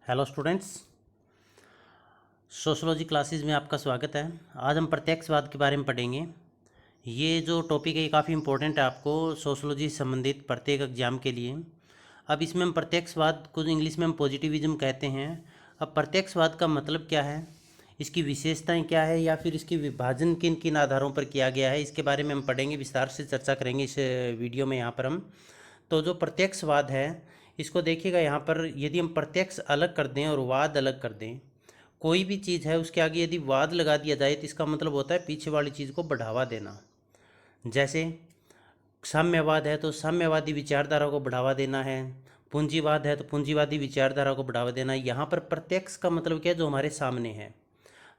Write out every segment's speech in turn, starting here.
Hello students, sociology classes में आपका स्वागत है। आज हम प्रत्यक्षवाद के बारे में पढ़ेंगे। ये जो टॉपिक है ये काफ़ी इंपॉर्टेंट है आपको सोशोलॉजी से संबंधित प्रत्येक एग्जाम के लिए। अब इसमें हम प्रत्यक्षवाद को इंग्लिश में हम पॉजिटिविज्म कहते हैं। अब प्रत्यक्षवाद का मतलब क्या है, इसकी विशेषताएं क्या है, या फिर इसकी विभाजन किन किन आधारों पर किया गया है, इसके बारे में हम पढ़ेंगे, विस्तार से चर्चा करेंगे इस वीडियो में। यहाँ पर हम तो जो प्रत्यक्षवाद है इसको देखिएगा। यहाँ पर यदि हम प्रत्यक्ष अलग कर दें और वाद अलग कर दें, कोई भी चीज़ है उसके आगे यदि वाद लगा दिया जाए तो इसका मतलब होता है पीछे वाली चीज़ को बढ़ावा देना। जैसे साम्यवाद है तो साम्यवादी विचारधारा को बढ़ावा देना है, पूंजीवाद है तो पूंजीवादी विचारधारा को बढ़ावा देना। यहाँ पर प्रत्यक्ष का मतलब क्या है, जो हमारे सामने है।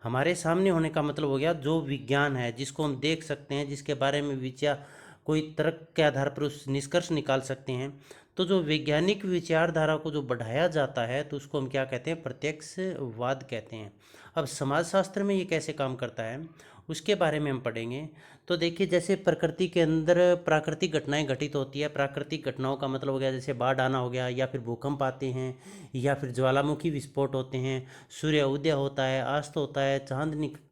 हमारे सामने होने का मतलब हो गया जो विज्ञान है, जिसको हम देख सकते हैं, जिसके बारे में विचार कोई तर्क के आधार पर उस निष्कर्ष निकाल सकते हैं। तो जो वैज्ञानिक विचारधारा को जो बढ़ाया जाता है तो उसको हम क्या कहते हैं, प्रत्यक्षवाद कहते हैं। अब समाजशास्त्र में ये कैसे काम करता है उसके बारे में हम पढ़ेंगे। तो देखिए, जैसे प्रकृति के अंदर प्राकृतिक घटनाएं घटित होती है। प्राकृतिक घटनाओं का मतलब हो गया जैसे बाढ़ आना हो गया, या फिर भूकंप आते हैं, या फिर ज्वालामुखी विस्फोट होते हैं, सूर्य उदय होता है, अस्त होता है,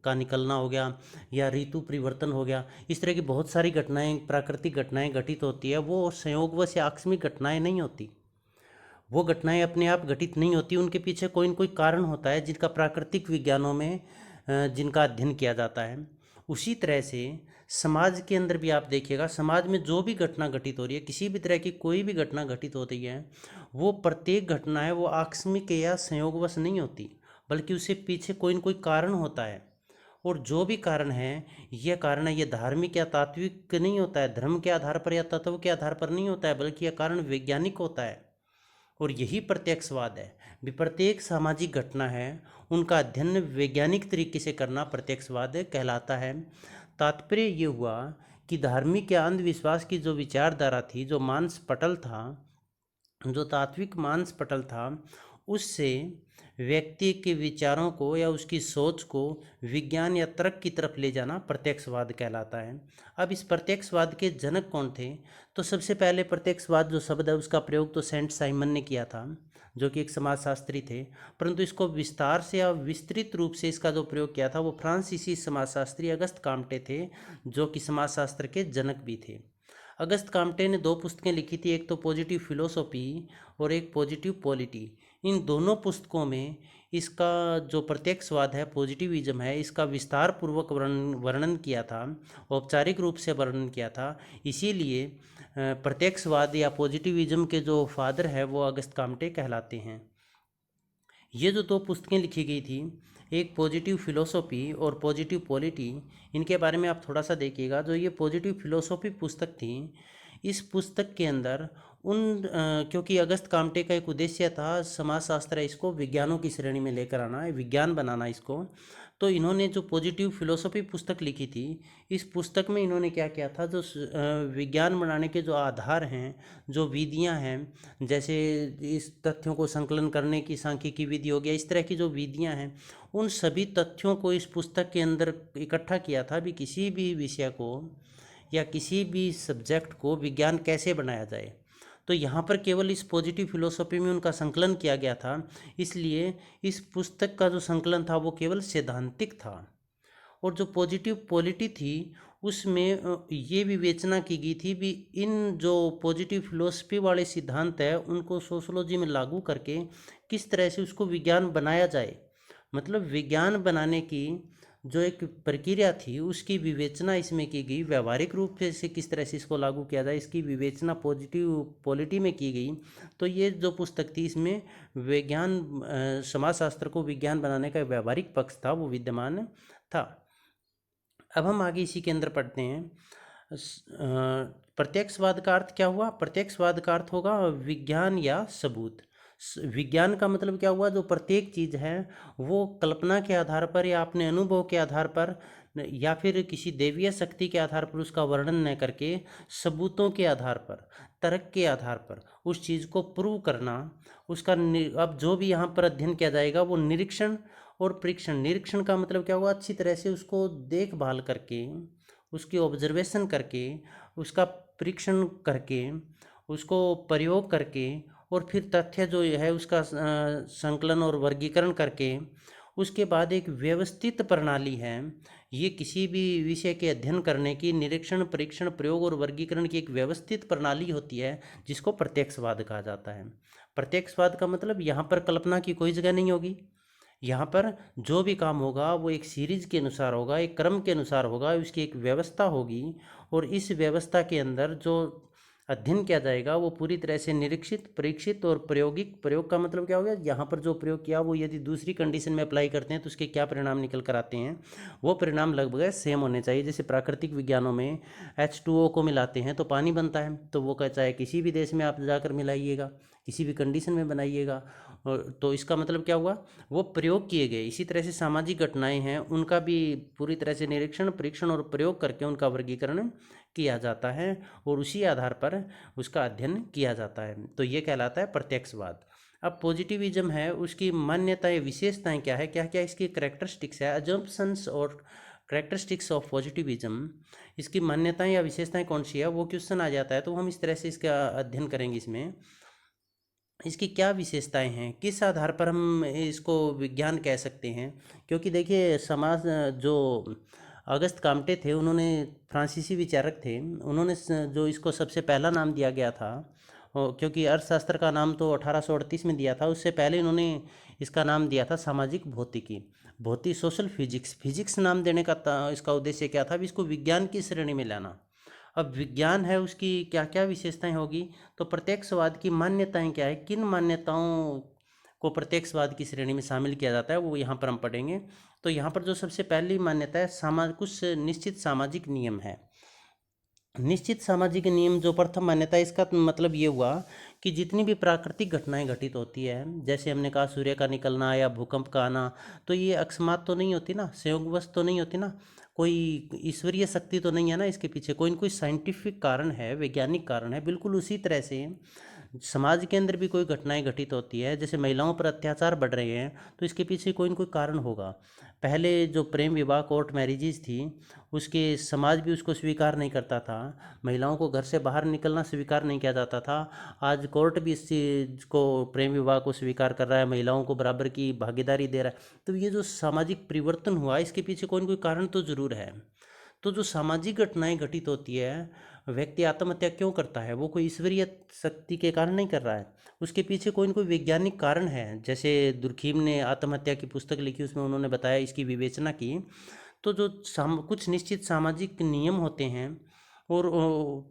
का निकलना हो गया, या ऋतु परिवर्तन हो गया। इस तरह की बहुत सारी घटनाएं, प्राकृतिक घटनाएं घटित होती है। वो संयोगवश या आकस्मिक घटनाएं नहीं होती। वो घटनाएं अपने आप घटित नहीं होती, उनके पीछे कोई न कोई कारण होता है जिनका प्राकृतिक विज्ञानों में जिनका अध्ययन किया जाता है। उसी तरह से समाज के अंदर भी आप देखिएगा, समाज में जो भी घटना घटित हो रही है, किसी भी तरह की कोई भी घटना घटित हो रही है, वो प्रत्येक घटना है वो आकस्मिक या संयोगवश नहीं होती, बल्कि उससे पीछे कोई न कोई कारण होता है। और जो भी कारण है, यह कारण है, ये धार्मिक या तात्विक नहीं होता है, धर्म के आधार पर या तत्व के आधार पर नहीं होता है, बल्कि यह कारण वैज्ञानिक होता है। और यही प्रत्यक्षवाद है। भी प्रत्येक सामाजिक घटना है उनका अध्ययन वैज्ञानिक तरीके से करना प्रत्यक्षवाद कहलाता है। तात्पर्य ये हुआ कि धार्मिक या अंधविश्वास की जो विचारधारा थी, जो मांस पटल था, जो तात्विक मांस पटल था, उससे व्यक्ति के विचारों को या उसकी सोच को विज्ञान या तर्क की तरफ ले जाना प्रत्यक्षवाद कहलाता है। अब इस प्रत्यक्षवाद के जनक कौन थे? तो सबसे पहले प्रत्यक्षवाद जो शब्द है उसका प्रयोग तो सेंट साइमन ने किया था, जो कि एक समाजशास्त्री थे। परंतु इसको विस्तार से या विस्तृत रूप से इसका जो प्रयोग किया था वो फ्रांसीसी समाजशास्त्री अगस्त काम्टे थे, जो कि समाजशास्त्र के जनक भी थे। अगस्त काम्टे ने दो पुस्तकें लिखी थी, एक तो पॉजिटिव फिलोसॉफी और एक पॉजिटिव पॉलिटी। इन दोनों पुस्तकों में इसका जो प्रत्यक्षवाद है, पॉजिटिविज्म है, इसका विस्तार पूर्वक वर्णन किया था, औपचारिक रूप से वर्णन किया था। इसीलिए प्रत्यक्षवाद या पॉजिटिविज्म के जो फादर है वो अगस्त काम्टे कहलाते हैं। ये जो दो पुस्तकें लिखी गई थी, एक पॉजिटिव फिलोसॉफी और पॉजिटिव पॉलिटी, इनके बारे में आप थोड़ा सा देखिएगा। जो ये पॉजिटिव फिलोसॉफी पुस्तक थी, इस पुस्तक के अंदर क्योंकि अगस्त काम्टे का एक उद्देश्य था समाजशास्त्र है इसको विज्ञानों की श्रेणी में लेकर आना है, विज्ञान बनाना इसको। तो इन्होंने जो पॉजिटिव फिलोसॉफी पुस्तक लिखी थी, इस पुस्तक में इन्होंने क्या किया था, जो विज्ञान बनाने के जो आधार हैं, जो विधियां हैं, जैसे इस तथ्यों को संकलन करने की सांख्यिकी विधि हो गया, इस तरह की जो विधियां हैं, उन सभी तथ्यों को इस पुस्तक के अंदर इकट्ठा किया था। भी किसी भी विषय को या किसी भी सब्जेक्ट को विज्ञान कैसे बनाया जाए, तो यहाँ पर केवल इस पॉजिटिव फिलोसॉफी में उनका संकलन किया गया था। इसलिए इस पुस्तक का जो संकलन था वो केवल सैद्धांतिक था। और जो पॉजिटिव पॉलिटी थी उसमें ये विवेचना की गई थी भी इन जो पॉजिटिव फिलोसफी वाले सिद्धांत है उनको सोशोलॉजी में लागू करके किस तरह से उसको विज्ञान बनाया जाए। मतलब विज्ञान बनाने की जो एक प्रक्रिया थी उसकी विवेचना इसमें की गई, व्यवहारिक रूप से किस तरह से इसको लागू किया जाए इसकी विवेचना पॉजिटिव पॉलिटी में की गई। तो ये जो पुस्तक थी इसमें विज्ञान समाजशास्त्र को विज्ञान बनाने का व्यवहारिक पक्ष था वो विद्यमान था। अब हम आगे इसी के अंदर पढ़ते हैं। प्रत्यक्षवाद का अर्थ क्या हुआ? प्रत्यक्षवाद का अर्थ होगा विज्ञान या सबूत। विज्ञान का मतलब क्या हुआ? जो प्रत्येक चीज़ है वो कल्पना के आधार पर या अपने अनुभव के आधार पर या फिर किसी देवीय शक्ति के आधार पर उसका वर्णन न करके सबूतों के आधार पर, तर्क के आधार पर उस चीज़ को प्रूव करना। उसका अब जो भी यहाँ पर अध्ययन किया जाएगा वो निरीक्षण और परीक्षण। निरीक्षण का मतलब क्या हुआ? अच्छी तरह से उसको देखभाल करके, उसकी ऑब्जर्वेशन करके, उसका परीक्षण करके, उसको प्रयोग करके और फिर तथ्य जो है उसका संकलन और वर्गीकरण करके उसके बाद एक व्यवस्थित प्रणाली है। ये किसी भी विषय के अध्ययन करने की निरीक्षण, परीक्षण, प्रयोग और वर्गीकरण की एक व्यवस्थित प्रणाली होती है जिसको प्रत्यक्षवाद कहा जाता है। प्रत्यक्षवाद का मतलब यहाँ पर कल्पना की कोई जगह नहीं होगी। यहाँ पर जो भी काम होगा वो एक सीरीज के अनुसार होगा, एक क्रम के अनुसार होगा, उसकी एक व्यवस्था होगी और इस व्यवस्था के अंदर जो अध्ययन किया जाएगा वो पूरी तरह से निरीक्षित, परीक्षित और प्रायोगिक। प्रयोग का मतलब क्या हो गया, यहाँ पर जो प्रयोग किया वो यदि दूसरी कंडीशन में अप्लाई करते हैं तो उसके क्या परिणाम निकल कर आते हैं, वो परिणाम लगभग सेम होने चाहिए। जैसे प्राकृतिक विज्ञानों में H2O को मिलाते हैं तो पानी बनता है, तो वो चाहे किसी भी देश में आप जाकर मिलाइएगा, किसी भी कंडीशन में बनाइएगा, और तो इसका मतलब क्या हुआ, वो प्रयोग किए गए। इसी तरह से सामाजिक घटनाएं हैं, उनका भी पूरी तरह से निरीक्षण, परीक्षण और प्रयोग करके उनका वर्गीकरण किया जाता है और उसी आधार पर उसका अध्ययन किया जाता है। तो ये कहलाता है प्रत्यक्षवाद। अब पॉजिटिविज्म है, उसकी मान्यताएं, विशेषताएं क्या है, क्या क्या इसकी कैरेक्टरिस्टिक्स है, अजम्पशंस और कैरेक्टरिस्टिक्स ऑफ पॉजिटिविज्म, इसकी मान्यताएं या विशेषताएं कौन सी है, वो क्वेश्चन आ जाता है। तो हम इस तरह से इसका अध्ययन करेंगे। इसमें इसकी क्या विशेषताएं हैं, किस आधार पर हम इसको विज्ञान कह सकते हैं। क्योंकि देखिए समाज जो अगस्त काम्टे थे, उन्होंने फ्रांसीसी विचारक थे, उन्होंने जो इसको सबसे पहला नाम दिया गया था, क्योंकि अर्थशास्त्र का नाम तो 1838 में दिया था, उससे पहले इन्होंने इसका नाम दिया था सामाजिक भौतिकी, भौतिक सोशल फिजिक्स। फिजिक्स नाम देने का इसका उद्देश्य क्या था, अब इसको विज्ञान की श्रेणी में लाना। अब विज्ञान है, उसकी क्या क्या विशेषताएं होगी, तो प्रत्यक्षवाद की मान्यताएं क्या है, किन मान्यताओं को प्रत्यक्षवाद की श्रेणी में शामिल किया जाता है, वो यहाँ पर हम पढ़ेंगे। तो यहाँ पर जो सबसे पहली मान्यता है, कुछ निश्चित सामाजिक नियम है। निश्चित सामाजिक नियम जो प्रथम मान्यता है, इसका मतलब ये हुआ कि जितनी भी प्राकृतिक घटनाएं घटित होती है, जैसे हमने कहा सूर्य का निकलना या भूकंप का आना, तो ये अकस्मात तो नहीं होती ना, संयोगवश तो नहीं होती ना, कोई ईश्वरीय शक्ति तो नहीं है ना, इसके पीछे कोई न कोई साइंटिफिक कारण है, वैज्ञानिक कारण है। बिल्कुल उसी तरह से समाज के अंदर भी कोई घटनाएं घटित होती है, जैसे महिलाओं पर अत्याचार बढ़ रहे हैं, तो इसके पीछे कोई न कोई कारण होगा। पहले जो प्रेम विवाह कोर्ट मैरिजेज थी, उसके समाज भी उसको स्वीकार नहीं करता था, महिलाओं को घर से बाहर निकलना स्वीकार नहीं किया जाता था। आज कोर्ट भी इस चीज़ को, प्रेम विवाह को स्वीकार कर रहा है, महिलाओं को बराबर की भागीदारी दे रहा है। तो ये जो सामाजिक परिवर्तन हुआ, इसके पीछे कोई न कोई कारण तो ज़रूर है। तो जो सामाजिक घटनाएं घटित होती है, व्यक्ति आत्महत्या क्यों करता है, वो कोई ईश्वरीय शक्ति के कारण नहीं कर रहा है, उसके पीछे कोई न कोई वैज्ञानिक कारण है। जैसे दुर्खीम ने आत्महत्या की पुस्तक लिखी, उसमें उन्होंने बताया, इसकी विवेचना की। तो जो कुछ निश्चित सामाजिक नियम होते हैं और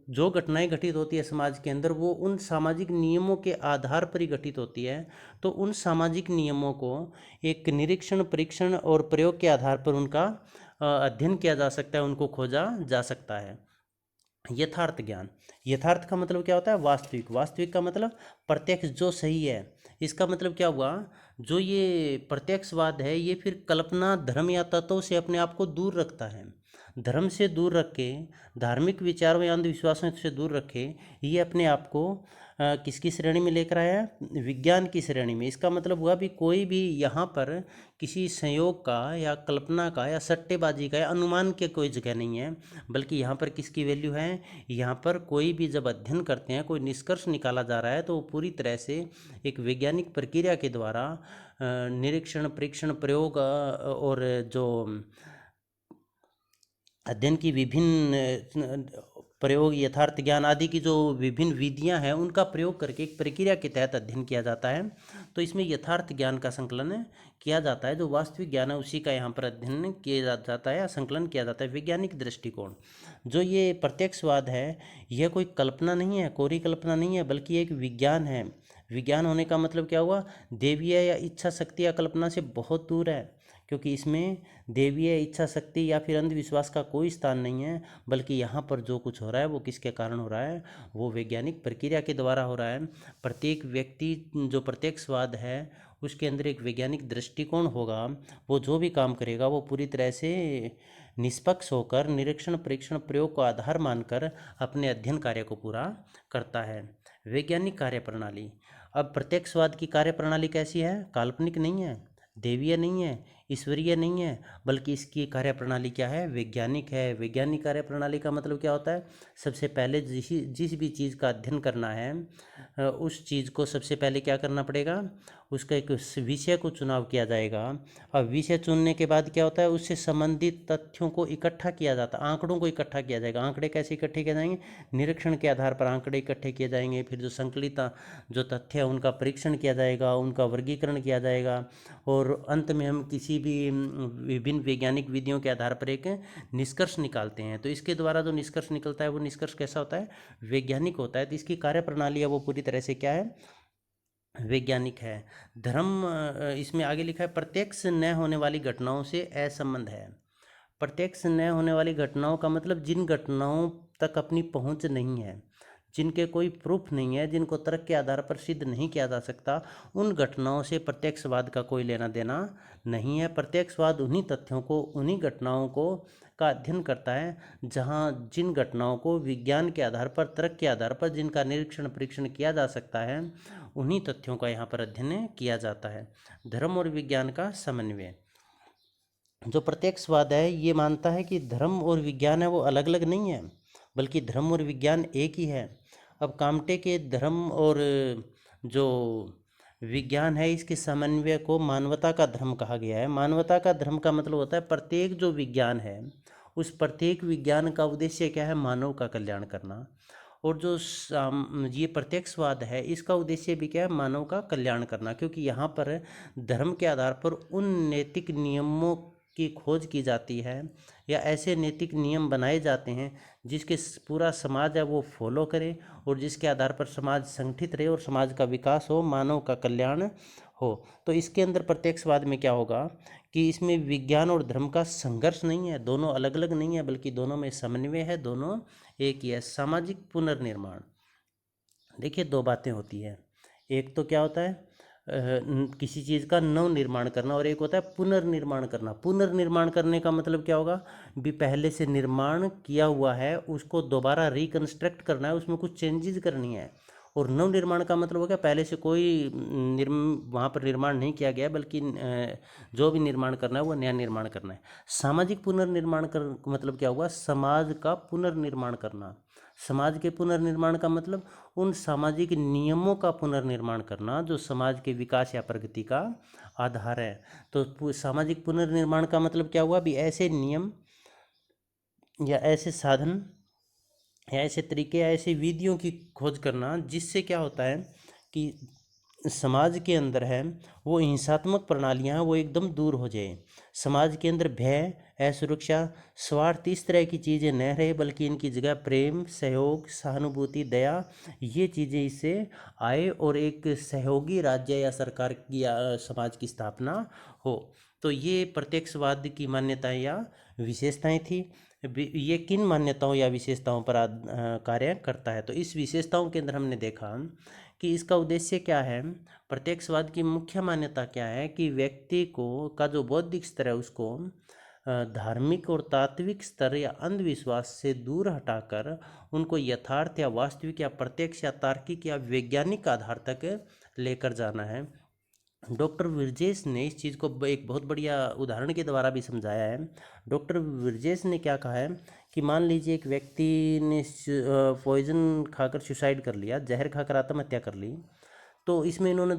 जो घटनाएं घटित होती है समाज के अंदर, वो उन सामाजिक नियमों के आधार पर ही घटित होती है। तो उन सामाजिक नियमों को एक निरीक्षण, परीक्षण और प्रयोग के आधार पर उनका अध्ययन किया जा सकता है, उनको खोजा जा सकता है। यथार्थ ज्ञान, यथार्थ का मतलब क्या होता है, वास्तविक। वास्तविक का मतलब प्रत्यक्ष, जो सही है। इसका मतलब क्या हुआ, जो ये प्रत्यक्षवाद है, ये फिर कल्पना, धर्म या तत्वों से अपने आप को दूर रखता है। धर्म से दूर रख के, धार्मिक विचारों या अंधविश्वासों से दूर रखे, ये अपने आप को किसकी श्रेणी में लेकर आया है, विज्ञान की श्रेणी में। इसका मतलब हुआ भी कोई भी यहाँ पर किसी संयोग का या कल्पना का या सट्टेबाजी का या अनुमान के कोई जगह नहीं है, बल्कि यहाँ पर किसकी वैल्यू है, यहाँ पर कोई भी जब अध्ययन करते हैं, कोई निष्कर्ष निकाला जा रहा है, तो वो पूरी तरह से एक वैज्ञानिक प्रक्रिया के द्वारा निरीक्षण, परीक्षण, प्रयोग और जो अध्ययन की विभिन्न प्रयोग, यथार्थ ज्ञान आदि की जो विभिन्न विधियां हैं, उनका प्रयोग करके एक प्रक्रिया के तहत अध्ययन किया जाता है। तो इसमें यथार्थ ज्ञान का संकलन किया जाता है, जो वास्तविक ज्ञान है उसी का यहाँ पर अध्ययन किया जाता है या संकलन किया जाता है। वैज्ञानिक दृष्टिकोण, जो ये प्रत्यक्षवाद है, यह कोई कल्पना नहीं है, कोरी कल्पना नहीं है, बल्कि एक विज्ञान है। विज्ञान होने का मतलब क्या हुआ, देवीय या इच्छा शक्ति या कल्पना से बहुत दूर है, क्योंकि इसमें देवीय इच्छा शक्ति या फिर अंधविश्वास का कोई स्थान नहीं है, बल्कि यहाँ पर जो कुछ हो रहा है वो किसके कारण हो रहा है, वो वैज्ञानिक प्रक्रिया के द्वारा हो रहा है। प्रत्येक व्यक्ति, जो प्रत्यक्षवाद है, उसके अंदर एक वैज्ञानिक दृष्टिकोण होगा। वो जो भी काम करेगा वो पूरी तरह से निष्पक्ष होकर, निरीक्षण, परीक्षण, प्रयोग को आधार मानकर अपने अध्ययन कार्य को पूरा करता है। वैज्ञानिक कार्यप्रणाली, अब प्रत्यक्षवाद की कार्यप्रणाली कैसी है, काल्पनिक नहीं है, देवीय नहीं है, ईश्वरीय नहीं है, बल्कि इसकी कार्यप्रणाली क्या है, वैज्ञानिक है। वैज्ञानिक कार्यप्रणाली का मतलब क्या होता है, सबसे पहले जिस भी चीज़ का अध्ययन करना है उस चीज़ को सबसे पहले क्या करना पड़ेगा, उसका एक विषय को चुनाव किया जाएगा। और विषय चुनने के बाद क्या होता है, उससे संबंधित तथ्यों को इकट्ठा किया जाता है, आंकड़ों को इकट्ठा किया जाएगा। आंकड़े कैसे इकट्ठे किए जाएंगे, निरीक्षण के आधार पर आंकड़े इकट्ठे किए जाएंगे। फिर जो संकलित जो तथ्य है उनका परीक्षण किया जाएगा, उनका वर्गीकरण किया जाएगा, और अंत में हम किसी भी विभिन्न वैज्ञानिक विधियों के आधार पर एक निष्कर्ष निकालते हैं। तो इसके द्वारा जो निष्कर्ष निकलता है वो निष्कर्ष कैसा होता है, वैज्ञानिक होता है। तो इसकी कार्यप्रणाली है वो पूरी तरह से क्या है, वैज्ञानिक है। धर्म इसमें आगे लिखा है, प्रत्यक्ष न होने वाली घटनाओं से असंबंध है। प्रत्यक्ष न होने वाली घटनाओं का मतलब जिन घटनाओं तक अपनी पहुंच नहीं है, जिनके कोई प्रूफ नहीं है, जिनको तर्क के आधार पर सिद्ध नहीं किया जा सकता, उन घटनाओं से प्रत्यक्षवाद का कोई लेना देना नहीं है। प्रत्यक्षवाद उन्हीं तथ्यों को, उन्हीं घटनाओं को का अध्ययन करता है जहां जिन घटनाओं को विज्ञान के आधार पर, तर्क के आधार पर जिनका निरीक्षण परीक्षण किया जा सकता है, उन्हीं तथ्यों का यहाँ पर अध्ययन किया जाता है। धर्म और विज्ञान का समन्वय। जो प्रत्यक्षवाद है ये मानता है कि धर्म और विज्ञान है वो अलग अलग नहीं है, बल्कि धर्म और विज्ञान एक ही है। अब काम्टे के धर्म और जो विज्ञान है इसके समन्वय को मानवता का धर्म कहा गया है। मानवता का धर्म का मतलब होता है प्रत्येक जो विज्ञान है उस प्रत्येक विज्ञान का उद्देश्य क्या है, मानव का कल्याण करना। और जो ये प्रत्यक्षवाद है इसका उद्देश्य भी क्या है, मानव का कल्याण करना। क्योंकि यहाँ पर धर्म के आधार पर उन नैतिक नियमों की खोज की जाती है, या ऐसे नैतिक नियम बनाए जाते हैं जिसके पूरा समाज है वो फॉलो करे, और जिसके आधार पर समाज संगठित रहे और समाज का विकास हो, मानव का कल्याण हो। तो इसके अंदर प्रत्यक्षवाद में क्या होगा कि इसमें विज्ञान और धर्म का संघर्ष नहीं है, दोनों अलग अलग नहीं है, बल्कि दोनों में समन्वय है, दोनों एक ही है। सामाजिक पुनर्निर्माण, देखिए दो बातें होती है, एक तो क्या होता है किसी चीज़ का नव निर्माण करना, और एक होता है पुनर्निर्माण करना। पुनर्निर्माण करने का मतलब क्या होगा, भी पहले से निर्माण किया हुआ है उसको दोबारा रिकंस्ट्रक्ट करना है, उसमें कुछ चेंजेस करनी है। और नव निर्माण का मतलब हो गया पहले से कोई वहाँ पर निर्माण नहीं किया गया, बल्कि जो भी निर्माण करना है वो नया निर्माण करना है। सामाजिक पुनर्निर्माण कर मतलब क्या हुआ, समाज का पुनर्निर्माण करना। समाज के पुनर्निर्माण का मतलब उन सामाजिक नियमों का पुनर्निर्माण करना जो समाज के विकास या प्रगति का आधार है। तो सामाजिक पुनर्निर्माण का मतलब क्या हुआ, भी ऐसे नियम या ऐसे साधन या ऐसे तरीके या ऐसे विधियों की खोज करना जिससे क्या होता है कि समाज के अंदर है वो हिंसात्मक प्रणालियां हैं वो एकदम दूर हो जाए। समाज के अंदर भय, असुरक्षा, स्वार्थ इस तरह की चीज़ें न रहे, बल्कि इनकी जगह प्रेम, सहयोग, सहानुभूति, दया ये चीज़ें इससे आए, और एक सहयोगी राज्य या सरकार की या समाज की स्थापना हो। तो ये प्रत्यक्षवाद की मान्यताएं या विशेषताएं थी। ये किन मान्यताओं या विशेषताओं पर कार्य करता है, तो इस विशेषताओं के अंदर हमने देखा कि इसका उद्देश्य क्या है। प्रत्यक्षवाद की मुख्य मान्यता क्या है कि व्यक्ति को का जो बौद्धिक स्तर है उसको धार्मिक और तात्विक स्तर या अंधविश्वास से दूर हटाकर उनको यथार्थ या वास्तविक या प्रत्यक्ष या तार्किक या वैज्ञानिक आधार तक लेकर जाना है। डॉक्टर विरजेश ने इस चीज़ को एक बहुत बढ़िया उदाहरण के द्वारा भी समझाया है। डॉक्टर विरजेश ने क्या कहा है कि मान लीजिए एक व्यक्ति ने पॉइजन खाकर सुसाइड कर लिया, जहर खाकर आत्महत्या कर ली। तो इसमें इन्होंने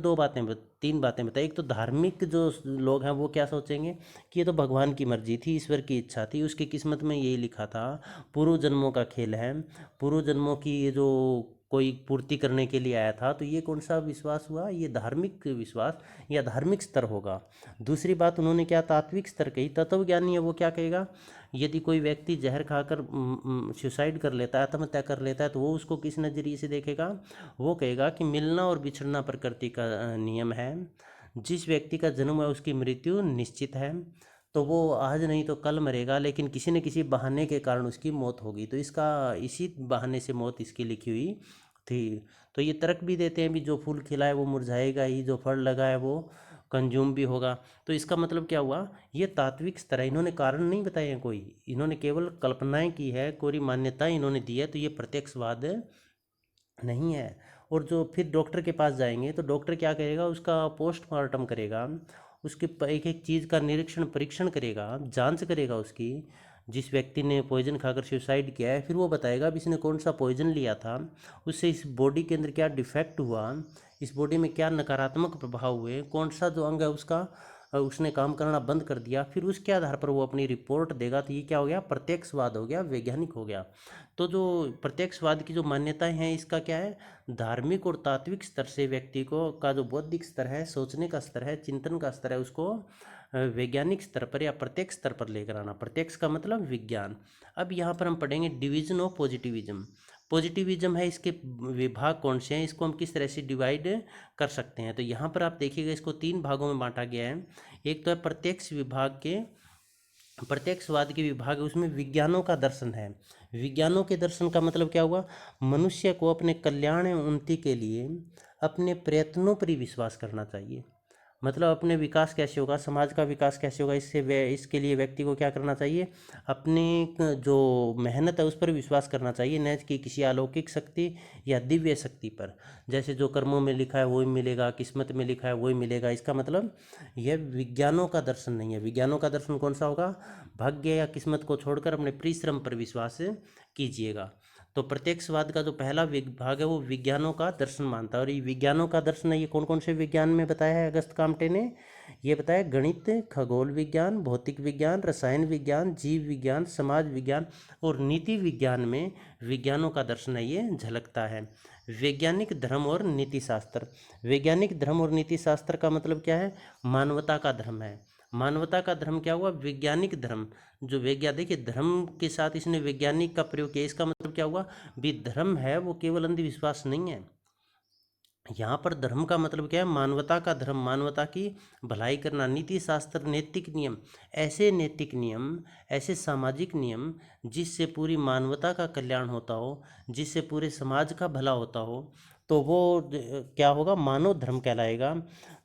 तीन बातें बताई। एक तो धार्मिक जो लोग हैं वो क्या सोचेंगे कि ये तो भगवान की मर्जी थी, ईश्वर की इच्छा थी, उसकी किस्मत में यही लिखा था, पूर्व जन्मों का खेल है, पूर्व जन्मों की ये जो कोई पूर्ति करने के लिए आया था। तो ये कौन सा विश्वास हुआ, ये धार्मिक विश्वास या धार्मिक स्तर होगा। दूसरी बात उन्होंने क्या तात्विक स्तर कही, तत्वज्ञानी है वो क्या कहेगा, यदि कोई व्यक्ति जहर खाकर सुसाइड कर लेता है, आत्महत्या कर लेता है, तो वो उसको किस नज़रिए से देखेगा, वो कहेगा कि मिलना और बिछड़ना प्रकृति का नियम है, जिस व्यक्ति का जन्म है उसकी मृत्यु निश्चित है, तो वो आज नहीं तो कल मरेगा, लेकिन किसी न किसी बहाने के कारण उसकी मौत होगी, तो इसका इसी बहाने से मौत इसकी लिखी हुई थी। तो ये तर्क भी देते हैं भी जो फूल खिला है वो मुरझाएगा ही, जो फल लगा है वो कंज्यूम भी होगा। तो इसका मतलब क्या हुआ, ये तात्विक स्तर है, इन्होंने कारण नहीं बताए हैं कोई, इन्होंने केवल कल्पनाएं की है, कोई मान्यताएं इन्होंने दी है, तो ये प्रत्यक्षवाद नहीं है। और जो फिर डॉक्टर के पास जाएंगे तो डॉक्टर क्या करेगा, उसका पोस्टमार्टम करेगा, उसके एक एक चीज़ का निरीक्षण परीक्षण करेगा, जांच करेगा उसकी। जिस व्यक्ति ने पॉइजन खाकर सुसाइड किया है, फिर वो बताएगा अब इसने कौन सा पॉइजन लिया था, उससे इस बॉडी के अंदर क्या डिफेक्ट हुआ, इस बॉडी में क्या नकारात्मक प्रभाव हुए, कौन सा जो अंग है उसका उसने काम करना बंद कर दिया, फिर उसके आधार पर वो अपनी रिपोर्ट देगा। तो ये क्या हो गया, प्रत्यक्षवाद हो गया, वैज्ञानिक हो गया। तो जो प्रत्यक्षवाद की जो मान्यताएं हैं, इसका क्या है, धार्मिक और तात्विक स्तर से व्यक्ति को का जो बौद्धिक स्तर है, सोचने का स्तर है, चिंतन का स्तर है, उसको वैज्ञानिक स्तर पर या प्रत्यक्ष स्तर पर लेकर आना। प्रत्यक्ष का मतलब विज्ञान। अब यहाँ पर हम पढ़ेंगे डिवीजन ऑफ पॉजिटिविज्म। पॉजिटिविज्म है, इसके विभाग कौन से हैं, इसको हम किस तरह से डिवाइड कर सकते हैं। तो यहाँ पर आप देखिएगा, इसको 3 भागों में बांटा गया है। एक तो है प्रत्यक्ष विभाग के, प्रत्यक्षवाद के विभाग है, उसमें विज्ञानों का दर्शन है। विज्ञानों के दर्शन का मतलब क्या हुआ, मनुष्य को अपने कल्याण एवं उन्नति के लिए अपने प्रयत्नों पर ही विश्वास करना चाहिए। मतलब अपने विकास कैसे होगा, समाज का विकास कैसे होगा, इसके लिए व्यक्ति को क्या करना चाहिए, अपनी जो मेहनत है उस पर विश्वास करना चाहिए, न कि किसी अलौकिक शक्ति या दिव्य शक्ति पर। जैसे जो कर्मों में लिखा है वही मिलेगा, किस्मत में लिखा है वही मिलेगा, इसका मतलब यह विज्ञानों का दर्शन नहीं है। विज्ञानों का दर्शन कौन सा होगा, भाग्य या किस्मत को छोड़कर अपने परिश्रम पर विश्वास कीजिएगा। तो प्रत्यक्षवाद का जो पहला विभाग है वो विज्ञानों का दर्शन मानता है। और ये विज्ञानों का दर्शन है, ये कौन कौन से विज्ञान में बताया है अगस्त कामटे ने, ये बताया गणित, खगोल विज्ञान, भौतिक विज्ञान, रसायन विज्ञान, जीव विज्ञान, समाज विज्ञान और नीति विज्ञान में विज्ञानों का दर्शन है, ये झलकता है। वैज्ञानिक धर्म और नीति शास्त्र। वैज्ञानिक धर्म और नीति शास्त्र का मतलब क्या है, मानवता का धर्म है। मानवता का धर्म क्या हुआ, वैज्ञानिक धर्म। जो वैज्ञानिक, देखिए धर्म के साथ इसने वैज्ञानिक का प्रयोग किया, इसका मतलब क्या हुआ, भी धर्म है वो केवल अंधविश्वास नहीं है। यहाँ पर धर्म का मतलब क्या है, मानवता का धर्म, मानवता की भलाई करना। नीति शास्त्र, नैतिक नियम, ऐसे नैतिक नियम, ऐसे सामाजिक नियम जिससे पूरी मानवता का कल्याण होता हो, जिससे पूरे समाज का भला होता हो, तो वो क्या होगा, मानव धर्म कहलाएगा।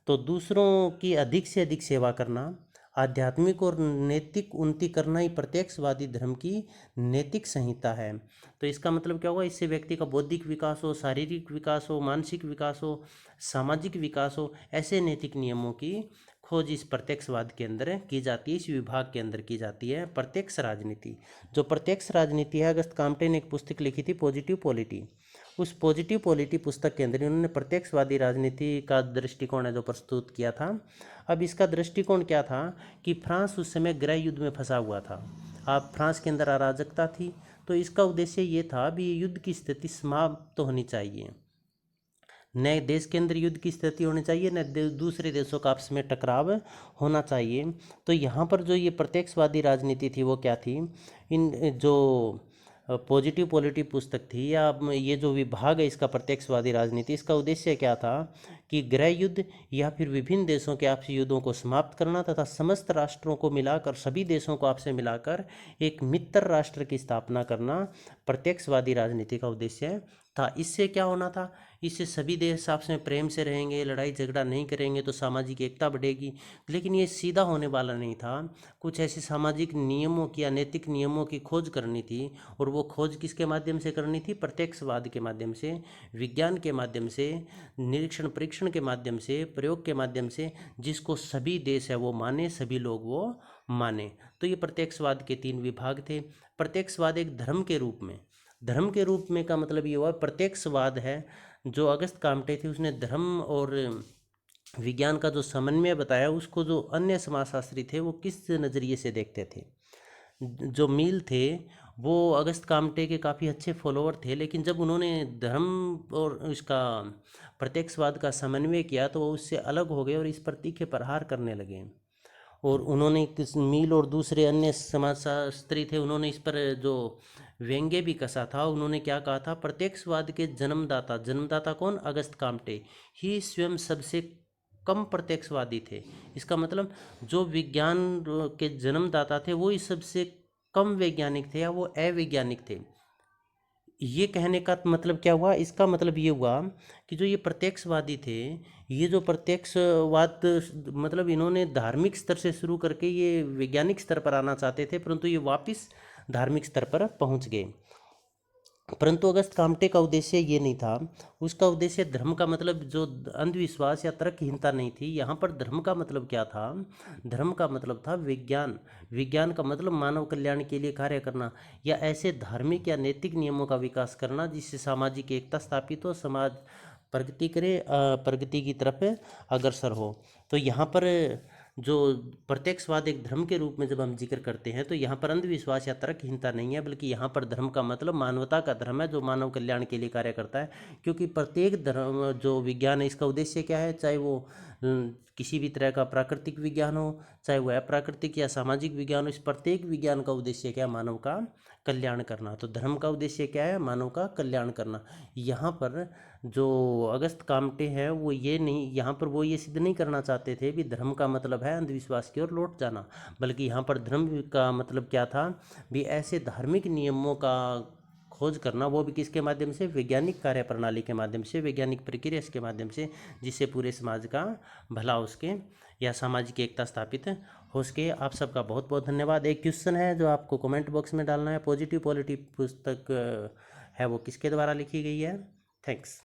तो दूसरों की अधिक से अधिक सेवा करना, आध्यात्मिक और नैतिक उन्नति करना ही प्रत्यक्षवादी धर्म की नैतिक संहिता है। तो इसका मतलब क्या हुआ, इससे व्यक्ति का बौद्धिक विकास हो, शारीरिक विकास हो, मानसिक विकास हो, सामाजिक विकास हो, ऐसे नैतिक नियमों की खोज इस प्रत्यक्षवाद के अंदर की जाती है, इस विभाग के अंदर की जाती है। प्रत्यक्ष राजनीति, जो प्रत्यक्ष राजनीति है, अगस्त कामटे ने एक पुस्तक लिखी थी पॉजिटिव पॉलिटी। उस पॉजिटिव पॉलिटी पुस्तक के अंदर उन्होंने प्रत्यक्षवादी राजनीति का दृष्टिकोण है जो प्रस्तुत किया था। अब इसका दृष्टिकोण क्या था कि फ्रांस उस समय गृह युद्ध में फंसा हुआ था। अब फ्रांस के अंदर अराजकता थी, तो इसका उद्देश्य ये था भी युद्ध की स्थिति समाप्त तो होनी चाहिए, नए देश के अंदर युद्ध की स्थिति होनी चाहिए, न दूसरे देशों का आपस में टकराव होना चाहिए। तो यहाँ पर जो ये प्रत्यक्षवादी राजनीति थी वो क्या थी, इन जो पॉजिटिव पॉलिटी पुस्तक थी या ये जो विभाग है इसका प्रत्यक्षवादी राजनीति, इसका उद्देश्य क्या था कि गृह युद्ध या फिर विभिन्न देशों के आपसी युद्धों को समाप्त करना तथा समस्त राष्ट्रों को मिलाकर, सभी देशों को आपसे मिलाकर एक मित्र राष्ट्र की स्थापना करना प्रत्यक्षवादी राजनीति का उद्देश्य था। इससे क्या होना था, इससे सभी देश आपस में प्रेम से रहेंगे, लड़ाई झगड़ा नहीं करेंगे, तो सामाजिक एकता बढ़ेगी। लेकिन ये सीधा होने वाला नहीं था, कुछ ऐसे सामाजिक नियमों की या नैतिक नियमों की खोज करनी थी। और वो खोज किसके माध्यम से करनी थी, प्रत्यक्षवाद के माध्यम से, विज्ञान के माध्यम से, निरीक्षण परीक्षण के माध्यम से, प्रयोग के माध्यम से, जिसको सभी देश है वो माने, सभी लोग वो माने। तो ये प्रत्यक्षवाद के 3 विभाग थे। प्रत्यक्षवाद एक धर्म के रूप में, धर्म के रूप में का मतलब ये हुआ, प्रत्यक्षवाद है जो अगस्त कामटे थे उसने धर्म और विज्ञान का जो समन्वय बताया, उसको जो अन्य समाजशास्त्री थे वो किस नज़रिए से देखते थे। जो मील थे वो अगस्त कामटे के काफ़ी अच्छे फॉलोअर थे, लेकिन जब उन्होंने धर्म और इसका प्रत्यक्षवाद का समन्वय किया तो वो उससे अलग हो गए और इस पर तीखे प्रहार करने लगे। और उन्होंने किस मील और दूसरे अन्य समाजशास्त्री थे, उन्होंने इस पर जो व्यंग्य भी कसा था। उन्होंने क्या कहा था, प्रत्यक्षवाद के जन्मदाता, जन्मदाता कौन, अगस्त कामटे ही स्वयं सबसे कम प्रत्यक्षवादी थे। इसका मतलब जो विज्ञान के जन्मदाता थे वो ही सबसे कम वैज्ञानिक थे या वो अवैज्ञानिक थे। ये कहने का मतलब क्या हुआ, इसका मतलब ये हुआ कि जो ये प्रत्यक्षवादी थे, ये जो प्रत्यक्षवाद मतलब इन्होंने धार्मिक स्तर से शुरू करके ये वैज्ञानिक स्तर पर आना चाहते थे, परंतु ये वापस धार्मिक स्तर पर पहुंच गए। परंतु अगस्त काम्टे का उद्देश्य ये नहीं था। उसका उद्देश्य धर्म का मतलब जो अंधविश्वास या तर्कहीनता नहीं थी। यहाँ पर धर्म का मतलब क्या था? धर्म का मतलब था विज्ञान। विज्ञान का मतलब मानव कल्याण के लिए कार्य करना, या ऐसे धार्मिक या नैतिक नियमों का विकास करना जिससे सामाजिक एकता स्थापित हो, समाज प्रगति करे, प्रगति की तरफ अग्रसर हो। तो यहाँ पर जो प्रत्यक्षवाद एक धर्म के रूप में जब हम जिक्र करते हैं, तो यहाँ पर अंधविश्वास या तर्कहीनता नहीं है, बल्कि यहाँ पर धर्म का मतलब मानवता का धर्म है, जो मानव कल्याण के लिए कार्य करता है। क्योंकि प्रत्येक धर्म जो विज्ञान है, इसका उद्देश्य क्या है? चाहे वो किसी भी तरह का प्राकृतिक विज्ञान हो, चाहे वो अप्राकृतिक या सामाजिक विज्ञान हो, इस प्रत्येक विज्ञान का उद्देश्य क्या है? मानव का कल्याण करना। तो धर्म का उद्देश्य क्या है? मानव का कल्याण करना। यहाँ पर जो अगस्त काम्टे हैं वो ये नहीं, यहाँ पर वो ये सिद्ध नहीं करना चाहते थे भी धर्म का मतलब है अंधविश्वास की ओर लौट जाना, बल्कि यहाँ पर धर्म का मतलब क्या था? भी ऐसे धार्मिक नियमों का खोज करना, वो भी किसके माध्यम से? वैज्ञानिक कार्य प्रणाली के माध्यम से, वैज्ञानिक प्रक्रिया के माध्यम से, जिससे पूरे समाज का भला हो सके या सामाजिक एकता स्थापित हो सके। आप सबका बहुत बहुत धन्यवाद। एक क्वेश्चन है जो आपको कमेंट बॉक्स में डालना है, पॉजिटिव पॉलिटी पुस्तक है वो किसके द्वारा लिखी गई है? थैंक्स।